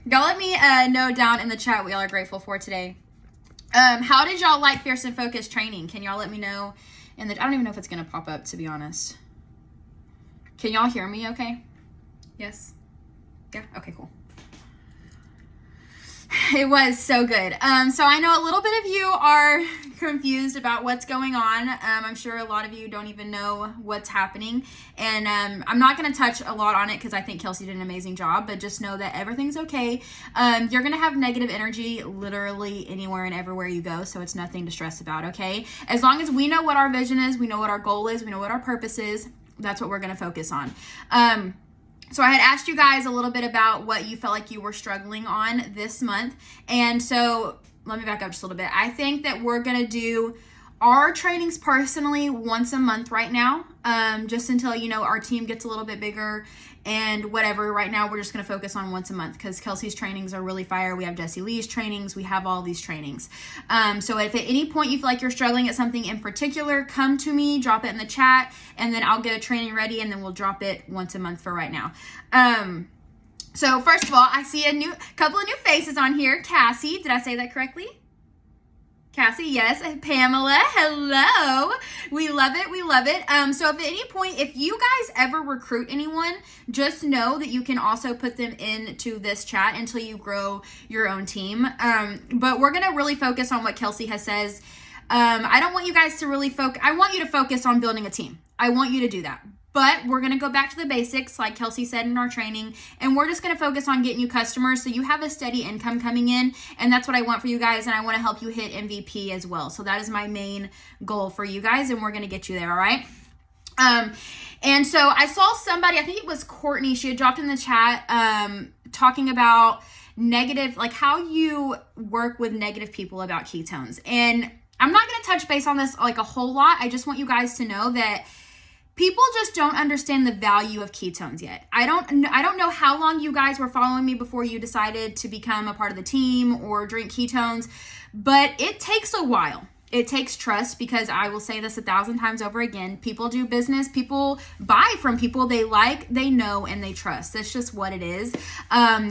Y'all let me know down in the chat what y'all are grateful for today. How did y'all like Fierce and Focused training? Can y'all let me know in the, I don't even know if it's going to pop up, to be honest. Can y'all hear me okay? Yes? Yeah? Okay, cool. It was so good. So I know a little bit of you are confused about what's going on. I'm sure a lot of you don't even know what's happening. And I'm not going to touch a lot on it because I think Kelsey did an amazing job, but just know that everything's okay. You're going to have negative energy literally anywhere and everywhere you go, so it's nothing to stress about, okay? As long as we know what our vision is, we know what our goal is, we know what our purpose is, that's what we're going to focus on. So I had asked you guys a little bit about what you felt like you were struggling on this month. And so let me back up just a little bit. I think that we're going to do our trainings personally once a month right now, just until, you know, our team gets a little bit bigger and whatever. Right now, we're just going to focus on once a month because Kelsey's trainings are really fire. We have Jesse Lee's trainings. We have all these trainings. So if at any point you feel like you're struggling at something in particular, come to me, drop it in the chat, and then I'll get a training ready, and then we'll drop it once a month for right now. So first of all, I see a couple of new faces on here. Cassie, did I say that correctly? Cassie, yes. Pamela, hello. We love it. We love it. So if at any point, if you guys ever recruit anyone, just know that you can also put them into this chat until you grow your own team. But we're going to really focus on what Kelsey has says. I don't want you guys to really focus. I want you to focus on building a team. I want you to do that. But we're going to go back to the basics, like Kelsey said in our training, and we're just going to focus on getting you customers so you have a steady income coming in, and that's what I want for you guys, and I want to help you hit MVP as well. So that is my main goal for you guys, and we're going to get you there, all right? And so I saw somebody, I think it was Courtney, she had dropped in the chat talking about negative, like how you work with negative people about ketones. And I'm not going to touch base on this like a whole lot. I just want you guys to know that people just don't understand the value of ketones yet. I don't know how long you guys were following me before you decided to become a part of the team or drink ketones, but it takes a while. It takes trust, because I will say this 1,000 times over again. People do business. People buy from people they like, they know, and they trust. That's just what it is.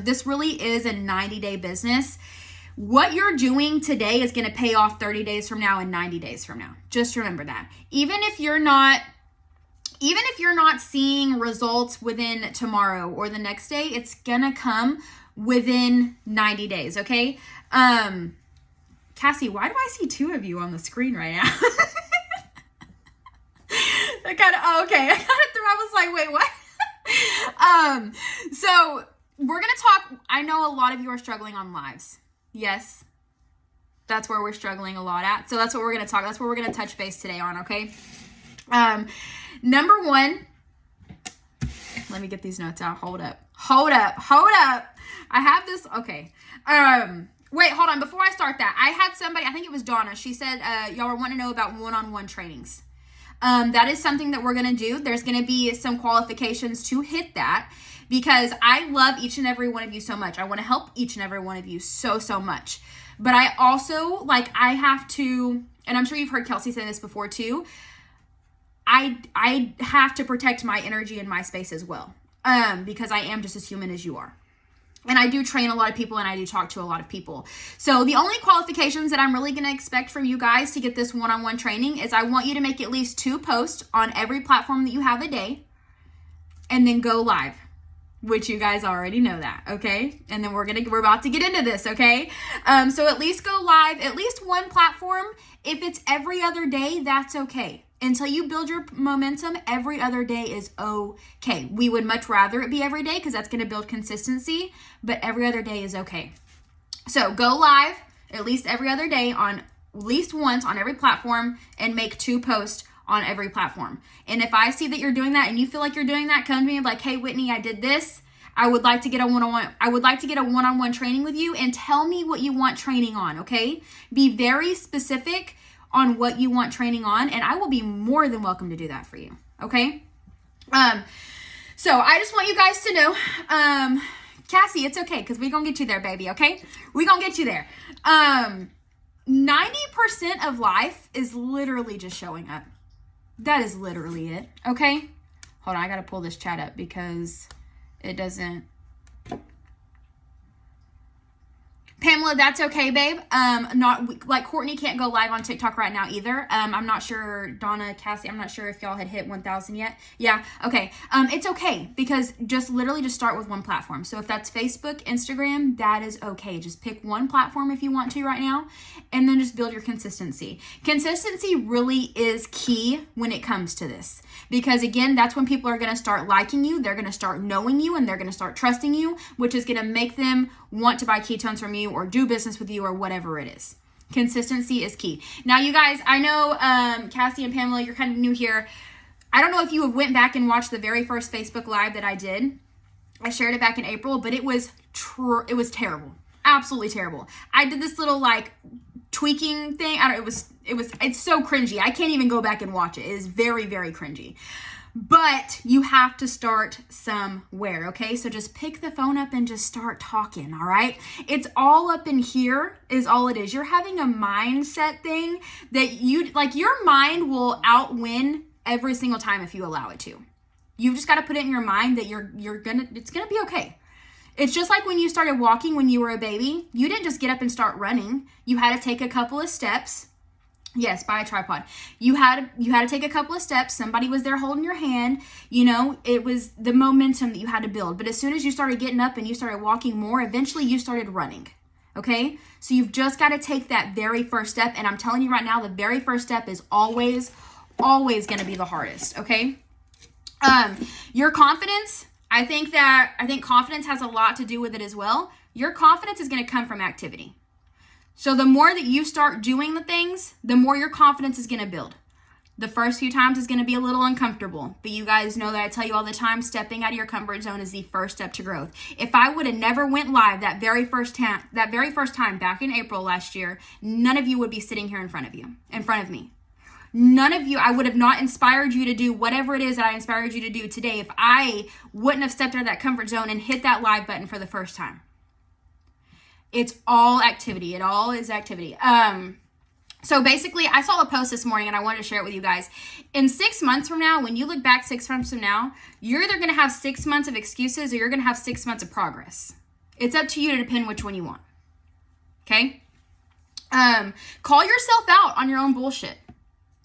This really is a 90-day business. What you're doing today is going to pay off 30 days from now and 90 days from now. Just remember that. Even if you're not seeing results within tomorrow or the next day, it's gonna come within 90 days, okay? Cassie, why do I see two of you on the screen right now? Okay. I was like, wait, what? So we're gonna talk, I know a lot of you are struggling on lives. Yes, that's where we're struggling a lot at. So that's what we're gonna talk, that's what we're gonna touch base today on, okay? Number one, let me get these notes out. Hold up. I have this. Okay. Wait, hold on. Before I start that, I had somebody, I think it was Donna. She said, y'all were wanting to know about one-on-one trainings. That is something that we're going to do. There's going to be some qualifications to hit that, because I love each and every one of you so much. I want to help each and every one of you so much. But I also, I have to, and I'm sure you've heard Kelsey say this before too, I have to protect my energy and my space as well, because I am just as human as you are. And I do train a lot of people, and I do talk to a lot of people. So the only qualifications that I'm really going to expect from you guys to get this one-on-one training is I want you to make at least 2 posts on every platform that you have a day, and then go live, which you guys already know that, okay? And then we're about to get into this, okay? So at least go live, at least one platform. If it's every other day, that's okay. Until you build your momentum, every other day is okay. We would much rather it be every day, because that's going to build consistency, but every other day is okay. So go live at least every other day, on at least once on every platform, and make 2 posts on every platform. And if I see that you're doing that and you feel like you're doing that, come to me and be like, hey, Whitney, I did this. I would like to get a one-on-one. I would like to get a one-on-one training with you, and tell me what you want training on, okay? Be very specific on what you want training on, and I will be more than welcome to do that for you, okay? So I just want you guys to know, Cassie, it's okay, because we're going to get you there, baby, okay? We're going to get you there. 90% of life is literally just showing up. That is literally it, okay? Hold on, I got to pull this chat up because it doesn't. Pamela, that's okay, babe. Not like Courtney can't go live on TikTok right now either. I'm not sure, Donna, Cassie, I'm not sure if y'all had hit 1,000 yet. Yeah, okay. It's okay because just start with one platform. So if that's Facebook, Instagram, that is okay. Just pick one platform if you want to right now, and then just build your consistency. Consistency really is key when it comes to this. Because again, that's when people are going to start liking you, they're going to start knowing you, and they're going to start trusting you, which is going to make them want to buy ketones from you or do business with you or whatever it is. Consistency is key. Now, you guys, I know Cassie and Pamela, you're kind of new here. I don't know if you have went back and watched the very first Facebook Live that I did. I shared it back in April, but it was terrible. Absolutely terrible. I did this little like tweaking thing. It's so cringy. I can't even go back and watch it. It is very, very cringy. But you have to start somewhere, okay? So just pick the phone up and just start talking, all right? It's all up in here is all it is. You're having a mindset thing that your mind will outwin every single time if you allow it to. You've just got to put it in your mind that it's gonna be okay. It's just like when you started walking when you were a baby. You didn't just get up and start running. You had to take a couple of steps. Yes, buy a tripod. You had to take a couple of steps. Somebody was there holding your hand. It was the momentum that you had to build. But as soon as you started getting up and you started walking more, eventually you started running. Okay? So you've just got to take that very first step. And I'm telling you right now, the very first step is always going to be the hardest. Okay? Your confidence, I think confidence has a lot to do with it as well. Your confidence is going to come from activity. So the more that you start doing the things, the more your confidence is going to build. The first few times is going to be a little uncomfortable, but you guys know that I tell you all the time, stepping out of your comfort zone is the first step to growth. If I would have never went live that very first time back in April last year, none of you would be sitting here in front of me. None of you, I would have not inspired you to do whatever it is that I inspired you to do today if I wouldn't have stepped out of that comfort zone and hit that live button for the first time. It's all activity. It all is activity. So basically, I saw a post this morning and I wanted to share it with you guys. In 6 months from now, when you look back 6 months from now, you're either going to have 6 months of excuses or you're going to have 6 months of progress. It's up to you to depend which one you want. Okay? Call yourself out on your own bullshit.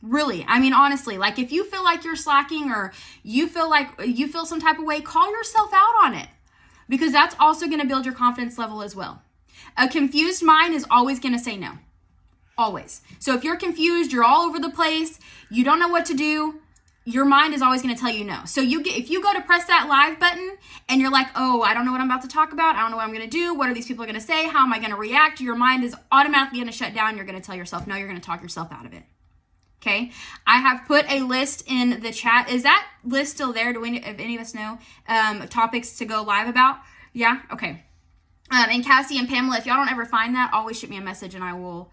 Really, I mean, honestly, like if you feel like you're slacking or you feel some type of way, call yourself out on it, because that's also going to build your confidence level as well. A confused mind is always going to say no. Always. So if you're confused, you're all over the place, you don't know what to do, your mind is always going to tell you no. So if you go to press that live button and you're like, oh, I don't know what I'm about to talk about. I don't know what I'm going to do. What are these people going to say? How am I going to react? Your mind is automatically going to shut down. You're going to tell yourself no. You're going to talk yourself out of it. Okay, I have put a list in the chat. Is that list still there? If any of us know topics to go live about? Yeah, okay. And Cassie and Pamela, if y'all don't ever find that, always shoot me a message and I will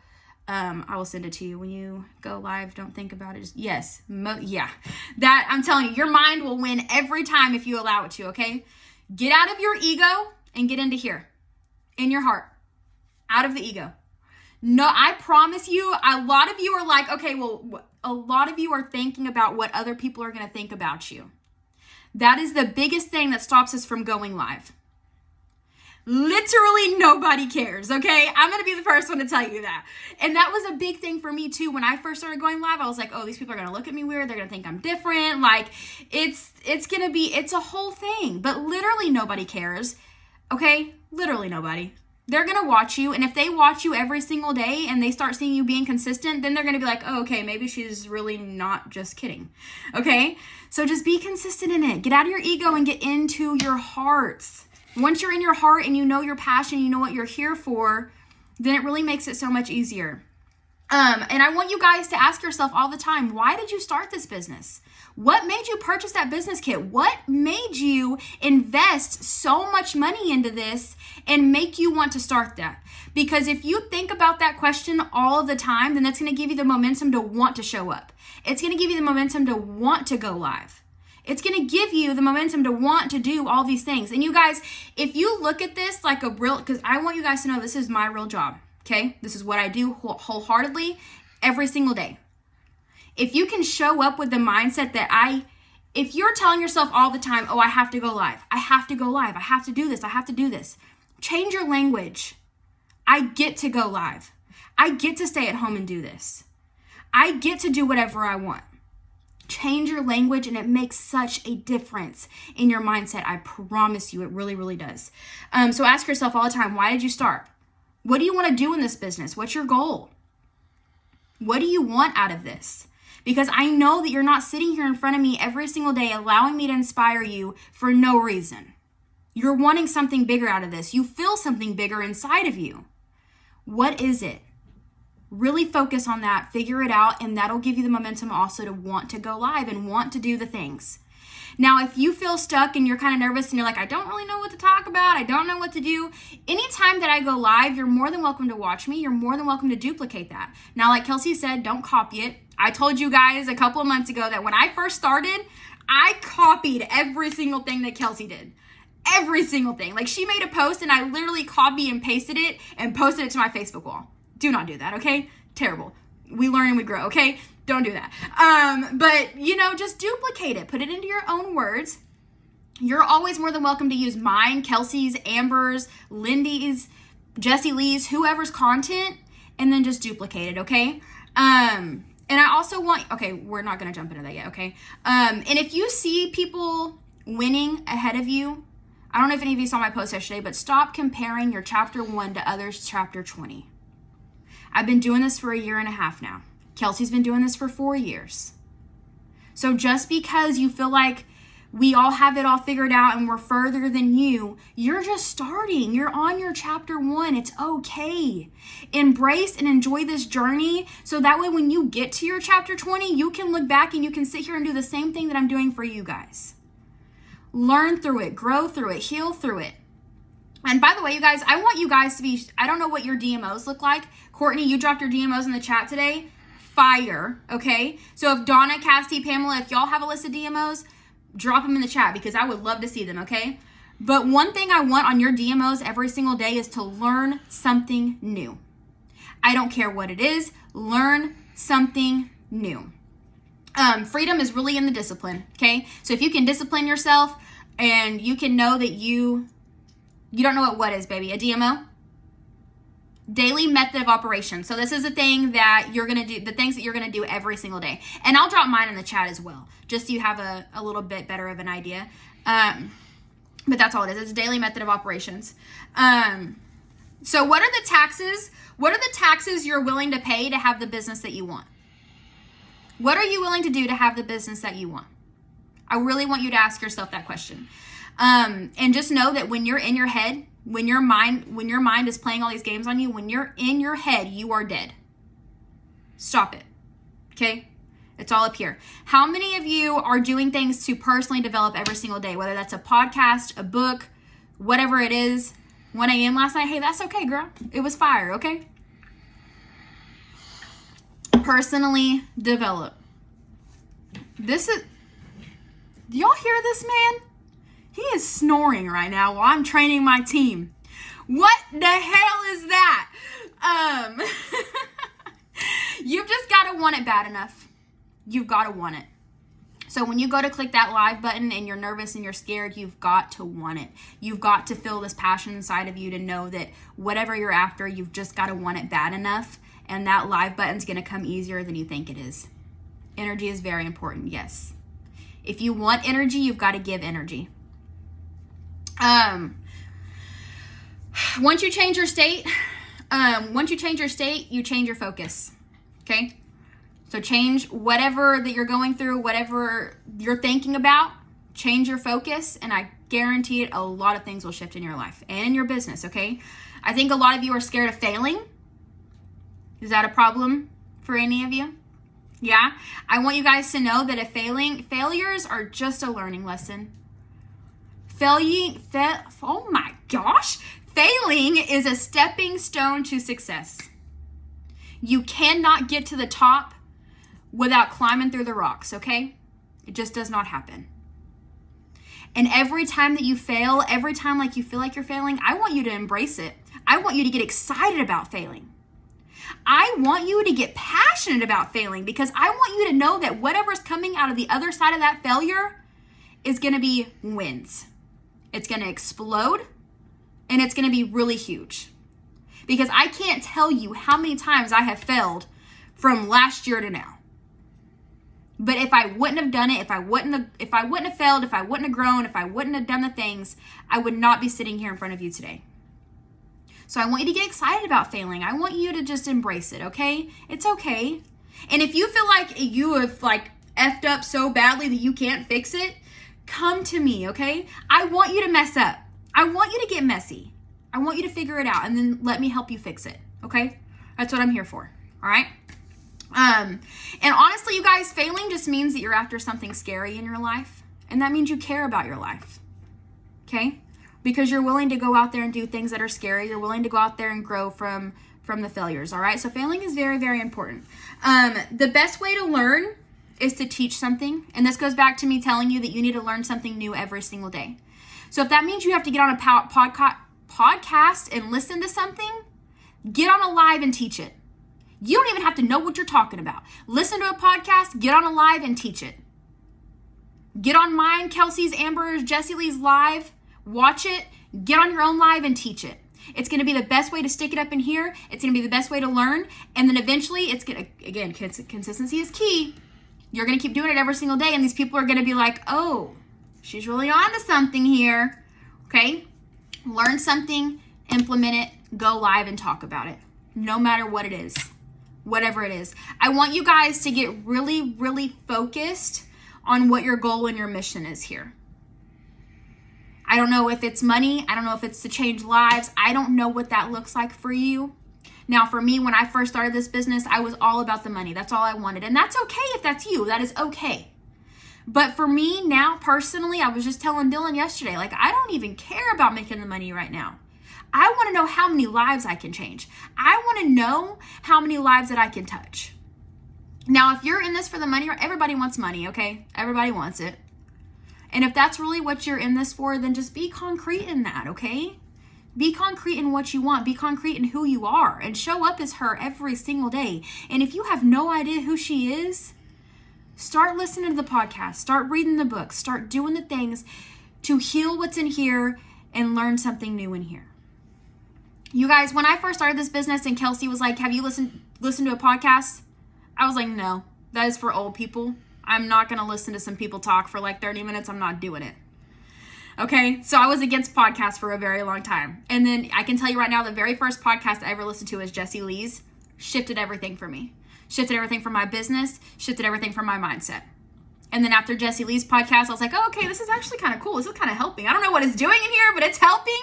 send it to you when you go live. Don't think about it. Yes, yeah. That I'm telling you, your mind will win every time if you allow it to. Okay, get out of your ego and get into here, in your heart, out of the ego. No, I promise you, a lot of you are like, okay, well, a lot of you are thinking about what other people are going to think about you. That is the biggest thing that stops us from going live. Literally nobody cares, okay? I'm going to be the first one to tell you that. And that was a big thing for me too. When I first started going live, I was like, oh, these people are going to look at me weird. They're going to think I'm different. Like, it's a whole thing. But literally nobody cares, okay? Literally nobody. They're going to watch you, and if they watch you every single day and they start seeing you being consistent, then they're going to be like, oh, okay, maybe she's really not just kidding, okay? So just be consistent in it. Get out of your ego and get into your hearts. Once you're in your heart and you know your passion, you know what you're here for, then it really makes it so much easier. And I want you guys to ask yourself all the time, why did you start this business? What made you purchase that business kit? What made you invest so much money into this and make you want to start that? Because if you think about that question all of the time, then that's going to give you the momentum to want to show up. It's going to give you the momentum to want to go live. It's going to give you the momentum to want to do all these things. And you guys, if you look at this like a real, because I want you guys to know this is my real job, okay? This is what I do wholeheartedly every single day. If you can show up with the mindset that if you're telling yourself all the time, oh, I have to go live, I have to go live, I have to do this, change your language. I get to go live. I get to stay at home and do this. I get to do whatever I want. Change your language and it makes such a difference in your mindset. I promise you, it really, really does. So ask yourself all the time, why did you start? What do you want to do in this business? What's your goal? What do you want out of this? Because I know that you're not sitting here in front of me every single day allowing me to inspire you for no reason. You're wanting something bigger out of this. You feel something bigger inside of you. What is it? Really focus on that, figure it out, and that'll give you the momentum also to want to go live and want to do the things. Now, if you feel stuck and you're kind of nervous and you're like, I don't really know what to talk about, I don't know what to do, anytime that I go live, you're more than welcome to watch me. You're more than welcome to duplicate that. Now, like Kelsey said, don't copy it. I told you guys a couple of months ago that when I first started, I copied every single thing that Kelsey did. Every single thing. Like, she made a post and I literally copied and pasted it and posted it to my Facebook wall. Do not do that, okay? Terrible. We learn and we grow, okay? Don't do that. But, just duplicate it. Put it into your own words. You're always more than welcome to use mine, Kelsey's, Amber's, Lindy's, Jessie Lee's, whoever's content, and then just duplicate it, okay? And I also okay, we're not going to jump into that yet, okay? And if you see people winning ahead of you, I don't know if any of you saw my post yesterday, but stop comparing your chapter 1 to others' chapter 20. I've been doing this for 1.5 years now. Kelsey's been doing this for 4 years. So just because you feel like we all have it all figured out and we're further than you, you're just starting. You're on your chapter 1. It's okay. Embrace and enjoy this journey so that way when you get to your chapter 20, you can look back and you can sit here and do the same thing that I'm doing for you guys. Learn through it, grow through it, heal through it. And by the way, you guys, I want you guys to be, I don't know what your DMOs look like. Courtney, you dropped your DMOs in the chat today. Fire, okay? So if Donna, Cassie, Pamela, if y'all have a list of DMOs, drop them in the chat because I would love to see them, okay? But one thing I want on your DMOs every single day is to learn something new. I don't care what it is, learn something new. Freedom is really in the discipline, okay? So if you can discipline yourself and you can know that you don't know what is, baby, a DMO? Daily method of operation. So this is a thing that you're going to do, the things that you're going to do every single day. And I'll drop mine in the chat as well, just so you have a little bit better of an idea. But that's all it is. It's a daily method of operations. So what are the taxes? What are the taxes you're willing to pay to have the business that you want? What are you willing to do to have the business that you want? I really want you to ask yourself that question. And just know that when you're in your head, when your mind is playing all these games on you, when you're in your head, you are dead. Stop it. Okay? It's all up here. How many of you are doing things to personally develop every single day? Whether that's a podcast, a book, whatever it is. 1 a.m. last night. Hey, that's okay, girl. It was fire, okay? Personally develop. Do y'all hear this man? He is snoring right now while I'm training my team. What the hell is that? You've just got to want it bad enough. You've got to want it. So when you go to click that live button and you're nervous and you're scared, you've got to want it. You've got to feel this passion inside of you to know that whatever you're after, you've just got to want it bad enough. And that live button's going to come easier than you think it is. Energy is very important, yes. If you want energy, you've got to give energy. Once you change your state, you change your focus. Okay? So change whatever that you're going through, whatever you're thinking about, change your focus, and I guarantee it, a lot of things will shift in your life and in your business, okay? I think a lot of you are scared of failing. Is that a problem for any of you? Yeah? I want you guys to know that failures are just a learning lesson. Oh my gosh. Failing is a stepping stone to success. You cannot get to the top without climbing through the rocks, okay? It just does not happen. And every time that you fail, every time like you feel like you're failing, I want you to embrace it. I want you to get excited about failing. I want you to get passionate about failing because I want you to know that whatever's coming out of the other side of that failure is going to be wins. It's going to explode and it's going to be really huge. because I can't tell you how many times I have failed from last year to now. But if I wouldn't have done it, if I wouldn't have failed, if I wouldn't have grown, if I wouldn't have done the things, I would not be sitting here in front of you today. So I want you to get excited about failing. I want you to just embrace it, okay? It's okay. And if you feel like you have like effed up so badly that you can't fix it, come to me, okay? I want you to mess up. I want you to get messy. I want you to figure it out and then let me help you fix it, okay? That's what I'm here for, all right? And honestly, you guys, failing just means that you're after something scary in your life. And that means you care about your life, okay? Because you're willing to go out there and do things that are scary. You're willing to go out there and grow from the failures, all right? So failing is very, very important. The best way to learn is to teach something. And this goes back to me telling you that you need to learn something new every single day. So if that means you have to get on a podcast and listen to something, get on a live and teach it. You don't even have to know what you're talking about. Listen to a podcast, get on a live and teach it. Get on mine, Kelsey's, Amber's, Jessie Lee's live, watch it, get on your own live and teach it. It's going to be the best way to stick it up in here. It's going to be the best way to learn. And then eventually it's going to, again, consistency is key. You're going to keep doing it every single day. And these people are going to be like, oh, she's really on to something here. Okay. Learn something, implement it, go live and talk about it. No matter what it is, whatever it is. I want you guys to get really, really focused on what your goal and your mission is here. I don't know if it's money. I don't know if it's to change lives. I don't know what that looks like for you. Now, for me, when I first started this business, I was all about the money. That's all I wanted. And that's okay if that's you. That is okay. But for me now, personally, I was just telling Dylan yesterday, like, I don't even care about making the money right now. I want to know how many lives I can change. I want to know how many lives that I can touch. Now, if you're in this for the money, everybody wants money, okay? Everybody wants it. And if that's really what you're in this for, then just be concrete in that, okay? Be concrete in what you want. Be concrete in who you are and show up as her every single day. And if you have no idea who she is, start listening to the podcast. Start reading the books. Start doing the things to heal what's in here and learn something new in here. You guys, when I first started this business and Kelsey was like, have you listened to a podcast? I was like, no, that is for old people. I'm not going to listen to some people talk for like 30 minutes. I'm not doing it. Okay, so I was against podcasts for a very long time. And then I can tell you right now, the very first podcast I ever listened to was Jessie Lee's. Shifted everything for me. Shifted everything from my business. Shifted everything from my mindset. And then after Jessie Lee's podcast, I was like, oh, okay, this is actually kind of cool. This is kind of helping. I don't know what it's doing in here, but it's helping.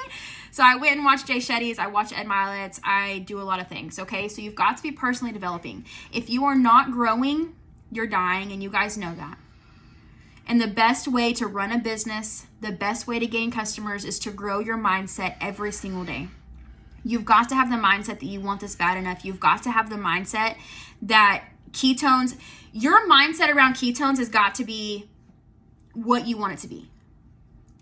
So I went and watched Jay Shetty's. I watched Ed Milet's. I do a lot of things, okay? So you've got to be personally developing. If you are not growing, you're dying, and you guys know that. And the best way to run a business, the best way to gain customers is to grow your mindset every single day. You've got to have the mindset that you want this bad enough. You've got to have the mindset that ketones, your mindset around ketones has got to be what you want it to be.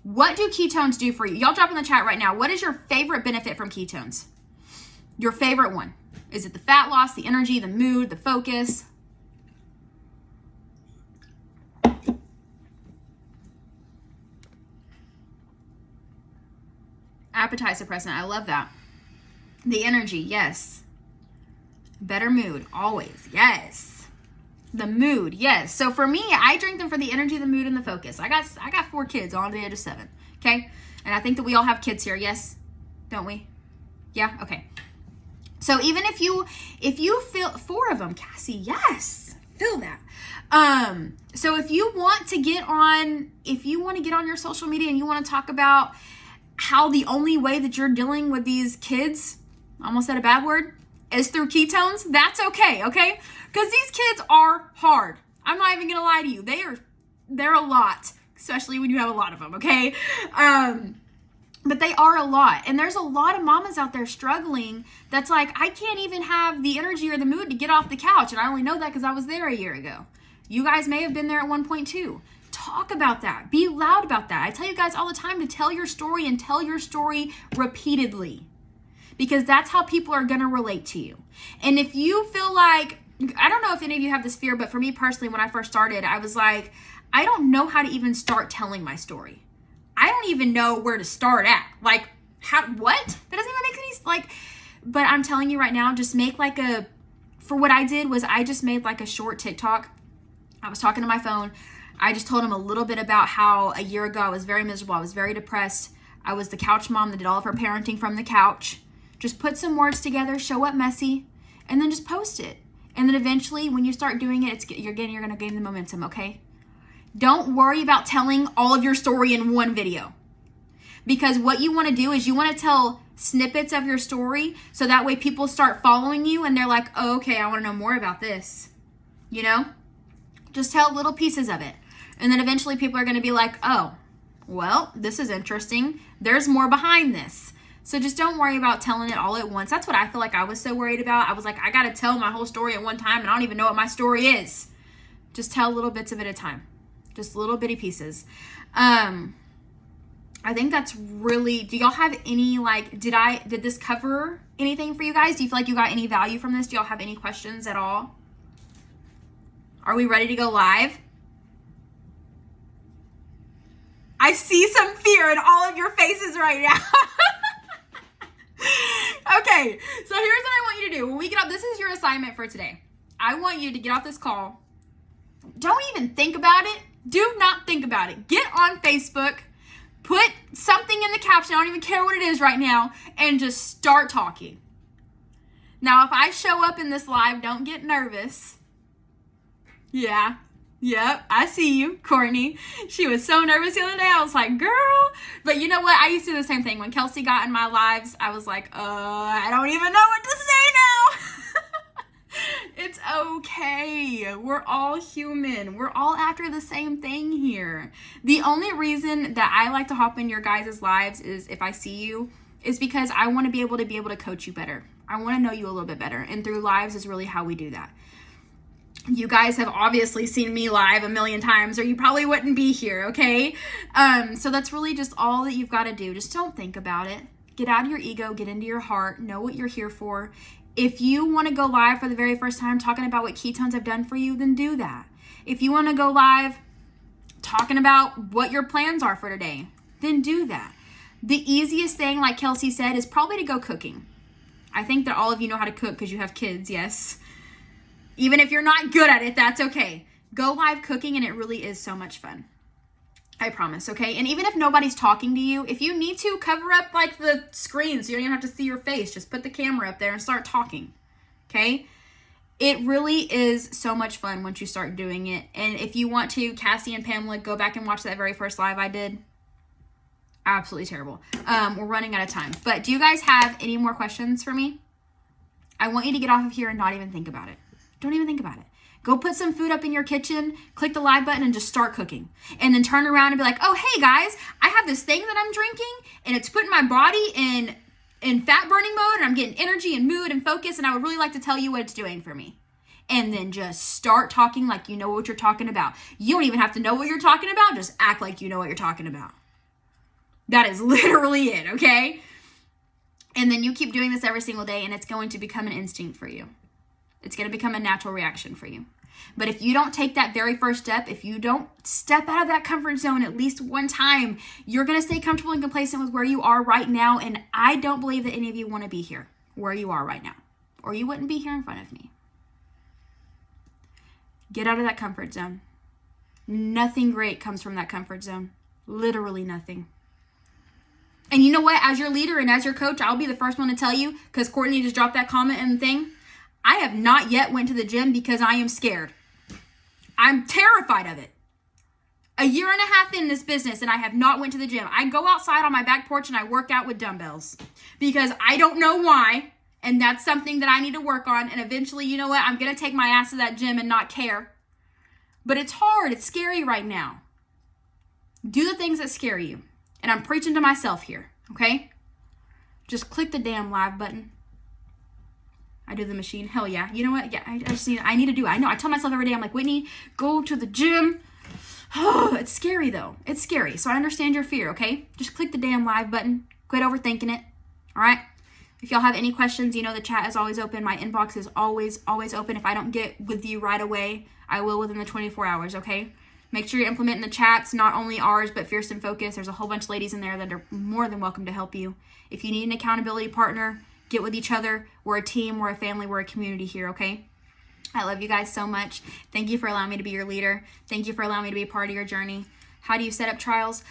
What do ketones do for you? Y'all drop in the chat right now. What is your favorite benefit from ketones? Your favorite one? Is it the fat loss, the energy, the mood, the focus? Appetite suppressant. I love that. The energy. Yes. Better mood. Always. Yes. The mood. Yes. So for me, I drink them for the energy, the mood, and the focus. I got 4 kids, all under the age of 7. Okay. And I think that we all have kids here. Yes. Don't we? Yeah. Okay. So even if you feel 4 of them, Cassie, yes. Feel that. So if you want to get on your social media and you want to talk about how the only way that you're dealing with these kids, almost said a bad word, is through ketones, that's okay, okay? Because these kids are hard. I'm not even gonna lie to you. They're a lot, especially when you have a lot of them, okay? But they are a lot. And there's a lot of mamas out there struggling that's like, I can't even have the energy or the mood to get off the couch. And I only know that because I was there a year ago. You guys may have been there at one point too. Talk about that. Be loud about that. I tell you guys all the time to tell your story and tell your story repeatedly, because that's how people are going to relate to you. And if you feel like, I don't know if any of you have this fear, but for me personally, when I first started, I was like, I don't know how to even start telling my story. I don't even know where to start at. Like, what? That doesn't even make any, like, But I'm telling you right now, just make like for what I did was I just made like a short TikTok. I was talking to my phone. I just told him a little bit about how a year ago I was very miserable. I was very depressed. I was the couch mom that did all of her parenting from the couch. Just put some words together, show up messy, and then just post it. And then eventually when you start doing it, you're going to gain the momentum, okay? Don't worry about telling all of your story in one video. Because what you want to do is you want to tell snippets of your story so that way people start following you and they're like, oh, okay, I want to know more about this. You know? Just tell little pieces of it. And then eventually people are going to be like, oh, well, this is interesting. There's more behind this. So just don't worry about telling it all at once. That's what I feel like I was so worried about. I was like, I got to tell my whole story at one time and I don't even know what my story is. Just tell little bits of it at a time. Just little bitty pieces. I think that's really, do y'all have any, like, did this cover anything for you guys? Do you feel like you got any value from this? Do y'all have any questions at all? Are we ready to go live? I see some fear in all of your faces right now. Okay, so here's what I want you to do. When we get off, this is your assignment for today. I want you to get off this call. Don't even think about it. Do not think about it. Get on Facebook. Put something in the caption. I don't even care what it is right now. And just start talking. Now, if I show up in this live, don't get nervous. Yeah. Yep, I see you, Courtney. She was so nervous the other day. I was like, girl. But you know what? I used to do the same thing. When Kelsey got in my lives, I was like, I don't even know what to say now. It's okay. We're all human. We're all after the same thing here. The only reason that I like to hop in your guys' lives is if I see you, is because I want to be able to coach you better. I want to know you a little bit better. And through lives is really how we do that. You guys have obviously seen me live a million times or you probably wouldn't be here, okay? So that's really just all that you've got to do. Just don't think about it. Get out of your ego, get into your heart, know what you're here for. If you want to go live for the very first time talking about what ketones have done for you, then do that. If you want to go live talking about what your plans are for today, then do that. The easiest thing, like Kelsey said, is probably to go cooking. I think that all of you know how to cook because you have kids, yes. Even if you're not good at it, that's okay. Go live cooking and it really is so much fun. I promise, okay? And even if nobody's talking to you, if you need to, cover up like the screen so you don't even have to see your face. Just put the camera up there and start talking, okay? It really is so much fun once you start doing it. And if you want to, Cassie and Pamela, go back and watch that very first live I did. Absolutely terrible. We're running out of time. But do you guys have any more questions for me? I want you to get off of here and not even think about it. Don't even think about it. Go put some food up in your kitchen, click the live button, and just start cooking. And then turn around and be like, oh, hey, guys, I have this thing that I'm drinking, and it's putting my body in fat-burning mode, and I'm getting energy and mood and focus, and I would really like to tell you what it's doing for me. And then just start talking like you know what you're talking about. You don't even have to know what you're talking about. Just act like you know what you're talking about. That is literally it, okay? And then you keep doing this every single day, and it's going to become an instinct for you. It's going to become a natural reaction for you. But if you don't take that very first step, if you don't step out of that comfort zone at least one time, you're going to stay comfortable and complacent with where you are right now. And I don't believe that any of you want to be here where you are right now, or you wouldn't be here in front of me. Get out of that comfort zone. Nothing great comes from that comfort zone. Literally nothing. And you know what? As your leader and as your coach, I'll be the first one to tell you, because Courtney just dropped that comment in the thing. I have not yet went to the gym because I am scared. I'm terrified of it. A year and a half in this business and I have not went to the gym. I go outside on my back porch and I work out with dumbbells because I don't know why. And that's something that I need to work on. And eventually, you know what? I'm going to take my ass to that gym and not care. But it's hard. It's scary right now. Do the things that scare you. And I'm preaching to myself here, okay? Just click the damn live button. I do the machine. Hell yeah. You know what? Yeah, I need to do it. I know. I tell myself every day, I'm like, Whitney, go to the gym. Oh, it's scary though. It's scary. So I understand your fear, okay? Just click the damn live button. Quit overthinking it. All right? If y'all have any questions, you know the chat is always open. My inbox is always open. If I don't get with you right away, I will within the 24 hours, okay? Make sure you're implementing the chats, not only ours, but Fierce and Focus. There's a whole bunch of ladies in there that are more than welcome to help you. If you need an accountability partner, get with each other. We're a team, we're a family, we're a community here, okay? I love you guys so much. Thank you for allowing me to be your leader. Thank you for allowing me to be a part of your journey. How do you set up trials?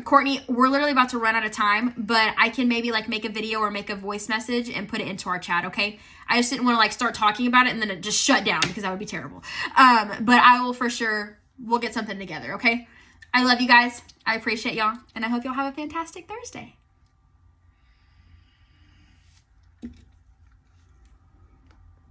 Courtney, we're literally about to run out of time, but I can maybe like make a video or make a voice message and put it into our chat, okay? I just didn't want to like start talking about it and then it just shut down because that would be terrible. But I will for sure, we'll get something together, okay? I love you guys. I appreciate y'all. And I hope y'all have a fantastic Thursday.